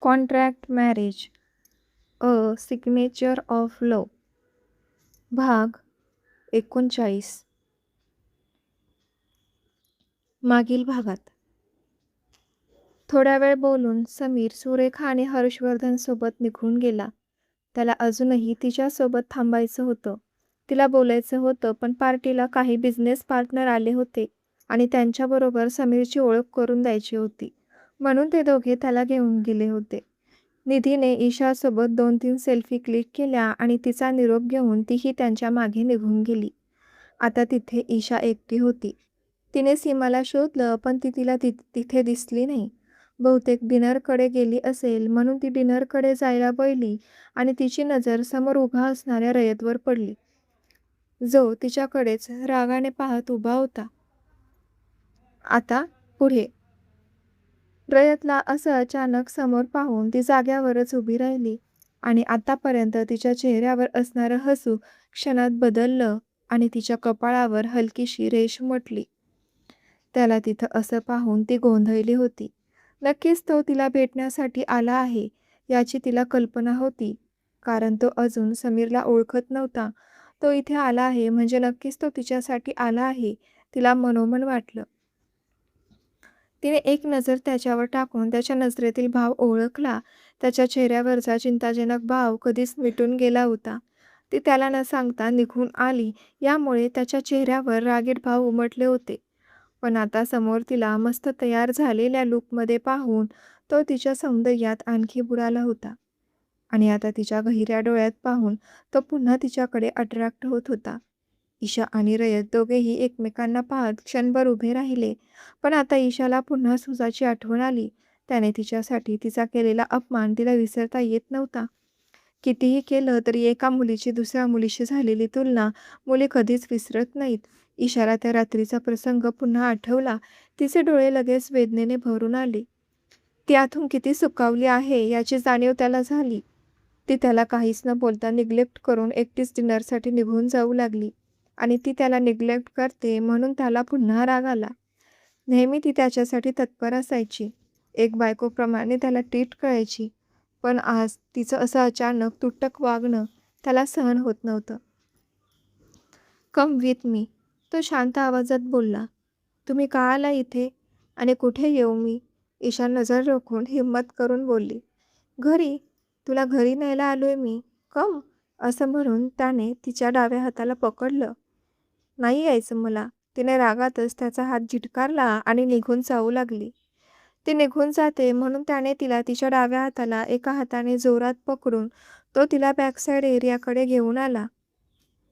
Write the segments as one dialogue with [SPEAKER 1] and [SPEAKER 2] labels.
[SPEAKER 1] Contract marriage a signature of love भाग 39. मागील भागात थोडा वेळ बोलून समीर सुरेखा आणि हर्षवर्धन सोबत निघून गेला. त्याला अजूनही तिच्यासोबत थांबायचं होतं. तिला बोलायचं होतं, पण पार्टीला काही बिझनेस पार्टनर आले होते आणि त्यांच्याबरोबर समीरची ओळख करून द्यायची होती, म्हणून ते दोघे त्याला घेऊन गेले होते. निधीने ईशासोबत 2-3 सेल्फी क्लिक केल्या आणि तिचा निरोप घेऊन तीही त्यांच्या मागे निघून गेली. आता तिथे ईशा एकटी होती. तिने सीमाला शोधलं, पण ती तिला तिथे दिसली नाही. बहुतेक डिनरकडे गेली असेल, म्हणून ती डिनरकडे जायला वळली आणि तिची नजर समोर उभा असणाऱ्या रयतवर पडली, जो तिच्याकडेच रागाने पाहत उभा होता. आता पुढे. रयतला असं अचानक समोर पाहून ती जाग्यावरच उभी राहिली आणि आतापर्यंत तिच्या चेहऱ्यावर असणारं हसू क्षणात बदललं आणि तिच्या कपाळावर हलकीशी रेष उमटली. त्याला तिथं असं पाहून ती गोंधळली होती. नक्कीच तो तिला भेटण्यासाठी आला आहे याची तिला कल्पना होती, कारण तो अजून समीरला ओळखत नव्हता. तो इथे आला आहे म्हणजे नक्कीच तो तिच्यासाठी आला आहे, तिला मनोमन वाटलं. तिने एक नजर त्याच्यावर टाकून त्याच्या नजरेतील भाव ओळखला. त्याच्या चेहऱ्यावरचा चिंताजनक भाव कधीच मिटून गेला होता. ती त्याला न सांगता निघून आली, यामुळे त्याच्या चेहऱ्यावर रागीट भाव उमटले होते. पण आता समोर तिला मस्त तयार झालेल्या लुकमध्ये पाहून तो तिच्या सौंदर्यात आणखी बुडाला होता आणि आता तिच्या गहिऱ्या डोळ्यात पाहून तो पुन्हा तिच्याकडे अट्रॅक्ट होत होता. ईशा आणि रयत दोघेही एकमेकांना पाहत क्षणभर उभे राहिले, पण आता ईशाला पुन्हा सुजाची आठवण आली. त्याने तिच्यासाठी तिचा केलेला अपमान तिला विसरता येत नव्हता. कितीही केलं तरी एका मुलीची दुसऱ्या मुलीशी झालेली तुलना मुले कधीच विसरत नाहीत. ईशाला त्या रात्रीचा प्रसंग पुन्हा आठवला. तिचे डोळे लगेच वेदनेने भरून आले. ती आतून किती सुखावली आहे याची जाणीव त्याला झाली. ती त्याला काहीच न बोलता निग्लेक्ट करून एकटीच डिनरसाठी निघून जाऊ लागली आणि ती त्याला निग्लेक्ट करते म्हणून त्याला पुन्हा राग आला. नेहमी ती त्याच्यासाठी तत्पर असायची, एक बायकोप्रमाणे त्याला ट्रीट करायची, पण आज तिचं असं अचानक तुटक वागणं त्याला सहन होत नव्हतं. कम विथ मी, तो शांत आवाजात बोलला. तुम्ही का आला इथे आणि कुठे येऊ मी? ईशा नजर रोखून हिम्मत करून बोलली. घरी, तुला घरी न्यायला आलोय मी. कम, असं म्हणून त्याने तिच्या डाव्या हाताला पकडलं. नाही यायचं मला, तिने रागातच त्याचा हात झिटकारला आणि निघून जाऊ लागली. ती निघून जाते म्हणून त्याने तिला तिच्या डाव्या हाताला एका हाताने जोरात पकडून तो तिला बॅकसाईड एरियाकडे घेऊन आला.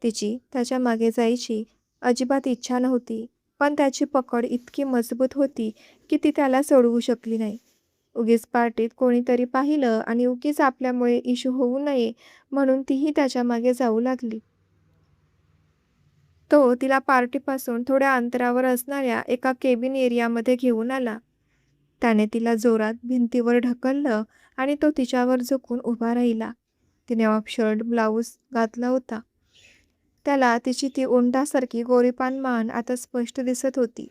[SPEAKER 1] तिची त्याच्या मागे जायची अजिबात इच्छा नव्हती, पण त्याची पकड इतकी मजबूत होती की ती त्याला सोडवू शकली नाही. उगीच पार्टीत कोणीतरी पाहिलं आणि उगीच आपल्यामुळे इश्यू होऊ नये म्हणून तीही त्याच्या मागे जाऊ लागली. तो तिला पार्टीपासून थोड्या अंतरावर असणाऱ्या एका केबिन एरियामध्ये घेऊन आला. त्याने तिला जोरात भिंतीवर ढकललं आणि तो तिच्यावर झुकून उभा राहिला. तिने ऑफ शर्ट ब्लाऊज घातला होता. त्याला तिची ती उंटासारखी गोरीपान मान आता स्पष्ट दिसत होती.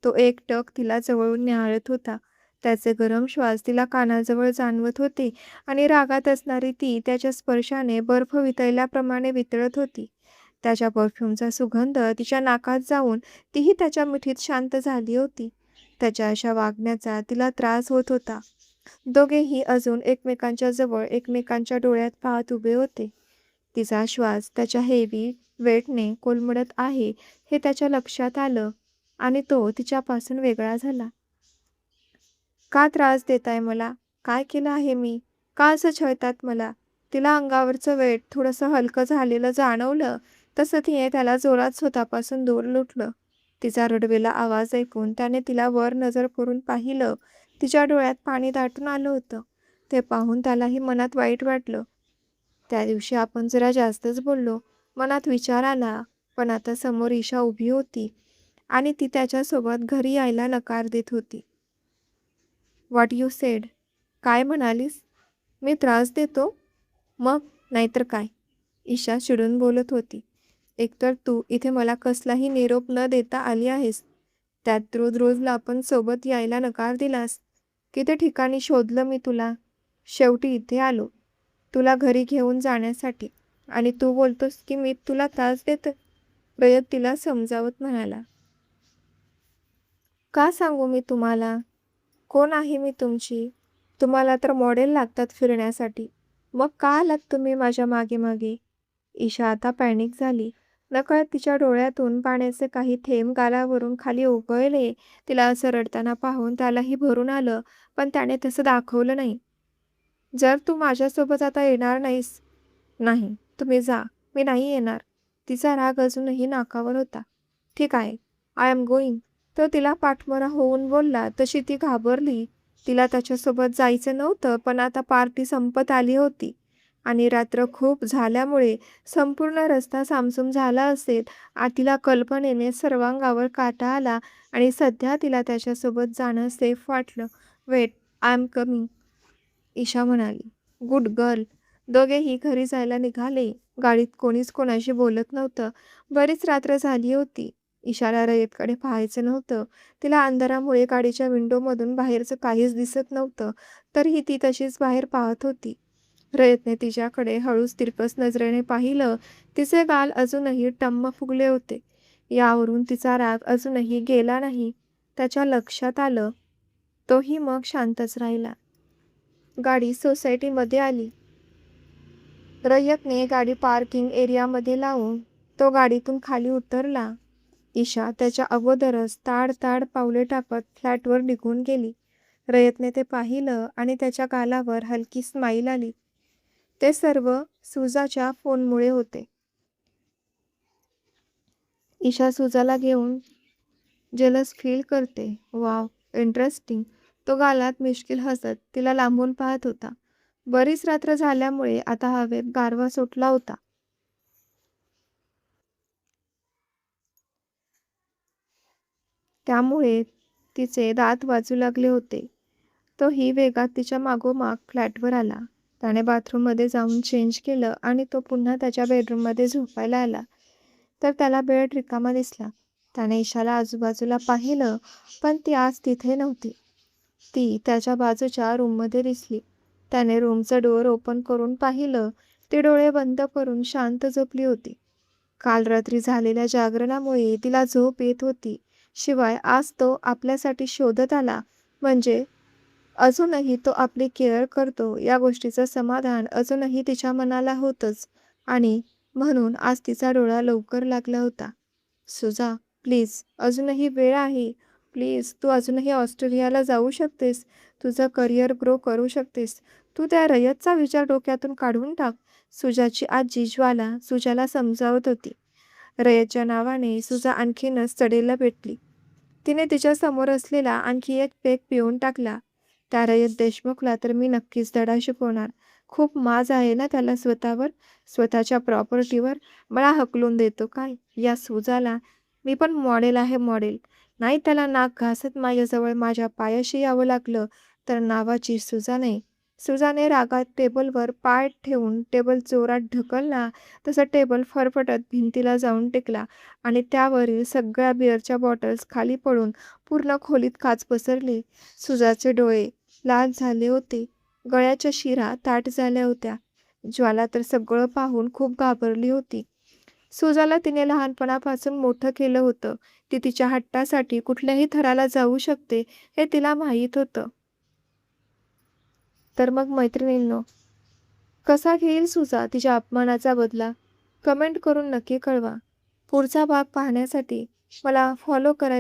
[SPEAKER 1] तो एकटक तिला जवळून निहाळत होता. त्याचे गरम श्वास तिला कानाजवळ जाणवत होते आणि रागात असणारी ती त्याच्या स्पर्शाने बर्फ वितळल्याप्रमाणे वितळत होती. त्याच्या परफ्यूमचा सुगंध तिच्या नाकात जाऊन तीही त्याच्या मिठीत शांत झाली होती. त्याच्या अशा वागण्याचा तिला त्रास होत होता. दोघेही अजून एकमेकांच्या जवळ एकमेकांच्या डोळ्यात पाहत उभे होते. तिचा श्वास त्याच्या हेवी वेटने कोलमडत आहे हे त्याच्या लक्षात आलं आणि तो तिच्यापासून वेगळा झाला. का त्रास देताय मला? काय केलं आहे मी? का असं छळतात मला? तिला अंगावरचं वेट थोडंसं हलकं झालेलं जाणवलं, तसं तिने त्याला जोरात स्वतःपासून दूर लुटलं. तिचा रडवेला आवाज ऐकून त्याने तिला वर नजर करून पाहिलं. तिच्या डोळ्यात पाणी दाटून आलं होतं. ते पाहून त्यालाही मनात वाईट वाटलं. त्या दिवशी आपण जरा जास्तच बोललो. मनात विचार आला, पण आता समोर ईशा उभी होती आणि ती त्याच्यासोबत घरी यायला नकार देत होती. What you sed? काय म्हणालीस? मी त्रास देतो? मग नाहीतर काय? ईशा चिडून बोलत होती. एकतर तू इथे मला कसलाही निरोप न देता आली आहेस, त्यात रोज रोजला आपण सोबत यायला नकार दिलास. किती ठिकाणी शोधलं मी तुला. शेवटी इथे आलो तुला घरी घेऊन जाण्यासाठी आणि तू बोलतोस की मी तुला त्रास देतोय. रयत तिला समजावत म्हणाला. का सांगू मी तुम्हाला? कोण आहे मी तुमची? तुम्हाला तर मॉडेल लागतात फिरण्यासाठी. मग का आलात तुम्ही माझ्या मागे मागे? ईशा आता पॅनिक झाली. नकळत तिच्या डोळ्यातून पाण्याचे काही थेंब गालावरून खाली ओघळले. तिला असं रडताना पाहून त्यालाही भरून आलं, पण त्याने तसं दाखवलं नाही. जर तू माझ्यासोबत आता येणार नाहीस. नाही, तुम्ही जा. मी नाही येणार. तिचा राग अजूनही नाकावर होता. ठीक आहे, आय एम गोईंग. तो तिला पाठमोरा होऊन बोलला तशी ती घाबरली. तिला त्याच्यासोबत जायचं नव्हतं, पण आता पार्टी संपत आली होती आणि रात्र खूप झाल्यामुळे संपूर्ण रस्ता सामसूम झाला असेल. तिला कल्पनेने सर्वांगावर काटा आला आणि सध्या तिला त्याच्यासोबत जाणं सेफ वाटलं. Wait, I am coming, Isha म्हणाली. Good girl. दोघेही घरी जायला निघाले. गाडीत कोणीच कोणाशी बोलत नव्हतं. बरीच रात्र झाली होती. ईशाला रयतकडे पाहायचं नव्हतं. तिला अंधारामुळे गाडीच्या विंडोमधून बाहेरचं काहीच दिसत नव्हतं. तरीही ती तशीच बाहेर पाहत होती. रयतने तिच्याकडे हळूच तिरकस नजरेने पाहिलं. तिचे गाल अजूनही टम्म फुगले होते. यावरून तिचा राग अजूनही गेला नाही. त्याच्या लक्षात आलं. तोही मग शांतच राहिला. गाडी सोसायटीमध्ये आली. रयतने गाडी पार्किंग एरियामध्ये लावून तो गाडीतून खाली उतरला. ईशा त्याच्या अगोदरच ताड ताड पावले टाकत फ्लॅटवर निघून गेली. रयतने ते पाहिलं आणि त्याच्या गालावर हलकी स्माईल आली. ते सर्व सुजाच्या फोनमुळे होते. ईशा सुजाला घेऊन जेलस फील करते. Wow, interesting. तो गालात मिश्किल हसत तिला लांबून पाहत होता. बरीच रात्र झाल्यामुळे आता हवेत गारवा सुटला होता. त्यामुळे तिचे दात वाजू लागले होते. तोही वेगात तिच्या मागोमाग फ्लॅटवर आला. त्याने बाथरूममध्ये जाऊन चेंज केलं आणि तो पुन्हा त्याच्या बेडरूममध्ये झोपायला आला. तर त्याला बेड रिकामा दिसला. त्याने ईशाला आजूबाजूला पाहिलं, पण ती आज तिथे नव्हती. ती त्याच्या बाजूच्या रूममध्ये दिसली. त्याने रूमचं डोअर ओपन करून पाहिलं. ती डोळे बंद करून शांत झोपली होती. काल रात्री झालेल्या जागरणामुळे तिला झोप येत होती. शिवाय आज तो आपल्यासाठी शोधत आला म्हणजे अजूनही तो आपली केअर करतो या गोष्टीचं समाधान अजूनही तिच्या मनाला होतंच. आणि म्हणून आज तिचा डोळा लवकर लागला होता. सुजा, प्लीज, अजूनही वेळ आहे. प्लीज, तू अजूनही ऑस्ट्रेलियाला जाऊ शकतेस. तुझं करिअर ग्रो करू शकतेस. तू त्या रयतचा विचार डोक्यातून काढून टाक. सुजाची आजी ज्वाला सुजाला समजावत होती. रयतच्या नावाने सुजा आणखीनच चढेला पेटली. तिने तिच्या समोर असलेला आणखी एक पेक पिऊन टाकला. त्या रयत देशमुखला तर मी नक्कीच धडा शिकवणार. खूप माज आहे ना त्याला स्वतःवर, स्वतःच्या प्रॉपर्टीवर. मला हकलून देतो काय या सुजाला. मी पण मॉडेल आहे, मॉडेल. नाही त्याला नाक घासत माझ्याजवळ माझ्या पायाशी यावं लागलं तर नावाची सुजा नाही. सुजाने रागात टेबलवर पाय ठेवून टेबल जोरात ढकलला. तसा टेबल फरफटत भिंतीला जाऊन टेकला आणि त्यावरील सगळ्या बिअरच्या बॉटल्स खाली पडून पूर्ण खोलीत काच पसरली. सुजाचे डोळे लाल झाले होते. गळ्याच्या शिरा ताठ झाल्या होत्या. ज्वाला तर सगळं पाहून खूप घाबरली होती. सुजाला तिने लहानपणापासून मोठं केलं होतं. ती तिच्या हट्टासाठी कुठल्याही थराला जाऊ शकते हे तिला माहीत होतं. तर मग मैत्रिणींनो, कसा घेईल सुजा तिच्या अपमानाचा बदला? कमेंट करून नक्की कळवा. पुढचा भाग पाहण्यासाठी मला फॉलो करायला